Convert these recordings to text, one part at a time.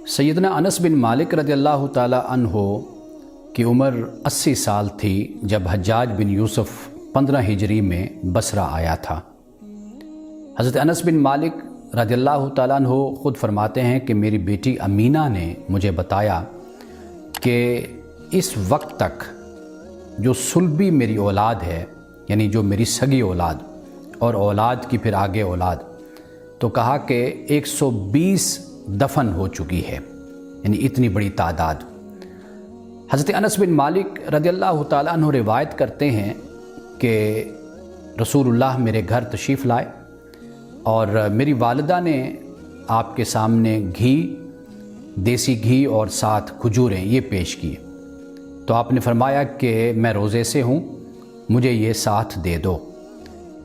सैयदना अनस बिन मालिक रज़ी अल्लाह ताला अन्हो की उम्र 80 साल थी जब हज्जाज बिन यूसुफ 15 हिजरी में बसरा आया था। हज़रत अनस बिन मालिक रज़ी अल्लाह ताला अन्हो ख़ुद फरमाते हैं कि मेरी बेटी अमीना ने मुझे बताया कि इस वक्त तक जो सुलबी मेरी औलाद है, यानी जो मेरी सगी औलाद और औलाद की फिर आगे औलाद, तो कहा कि 120 दफन हो चुकी है, यानी इतनी बड़ी तादाद। हज़रत अनस बिन मालिक रज़ियल्लाहु ताला अन्हु रिवायत करते हैं कि रसूलुल्लाह मेरे घर तशरीफ़ लाए और मेरी वालिदा ने आपके सामने घी, देसी घी और साथ खजूरें ये पेश किए। तो आपने फरमाया कि मैं रोज़े से हूँ, मुझे ये साथ दे दो।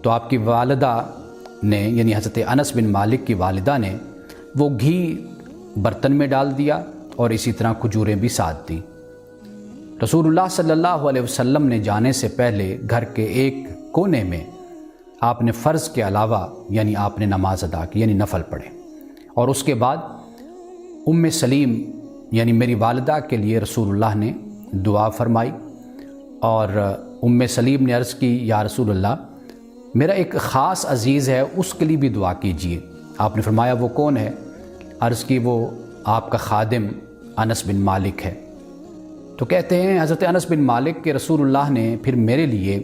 तो आपकी वालिदा ने, यानी हज़रत अनस बिन मालिक की वालिदा ने, वो घी बर्तन में डाल दिया और इसी तरह खजूरें भी साथ दी। रसूलुल्लाह सल्लल्लाहु अलैहि वसल्लम ने जाने से पहले घर के एक कोने में आपने फ़र्ज़ के अलावा यानी आपने नमाज अदा की, यानी नफल पढ़े। और उसके बाद उम्मे सलीम यानी मेरी वालिदा के लिए रसूलुल्लाह ने दुआ फरमाई और उम्मे सलीम ने अर्ज़ की, या रसूलुल्लाह मेरा एक ख़ास अज़ीज़ है, उसके लिए भी दुआ कीजिए। आपने फरमाया वो कौन है? अर्ज़ की वो आपका खादिम अनस बिन मालिक है। तो कहते हैं हज़रत अनस बिन मालिक के रसूलुल्लाह ने फिर मेरे लिए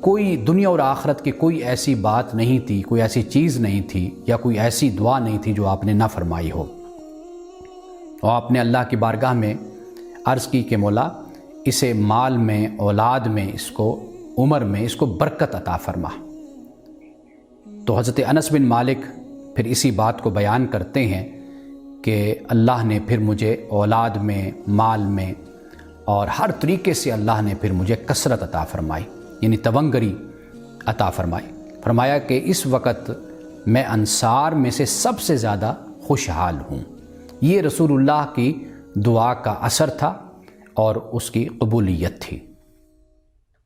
कोई दुनिया और आखरत की कोई ऐसी बात नहीं थी, कोई ऐसी चीज़ नहीं थी या कोई ऐसी दुआ नहीं थी जो आपने ना फरमाई हो। और आपने अल्लाह की बारगाह में अर्ज़ की कि मौला इसे माल में, औलाद में, इसको उम्र में, इसको बरकत अता फरमा। तो हज़रत अनस बिन मालिक फिर इसी बात को बयान करते हैं कि अल्लाह ने फिर मुझे औलाद में, माल में और हर तरीके से अल्लाह ने फिर मुझे कसरत अता फरमाई, यानी तवंगरी अता फरमाई। फरमाया कि इस वक़्त मैं अंसार में से सबसे ज़्यादा खुशहाल हूँ। ये रसूलुल्लाह की दुआ का असर था और उसकी कबूलियत थी।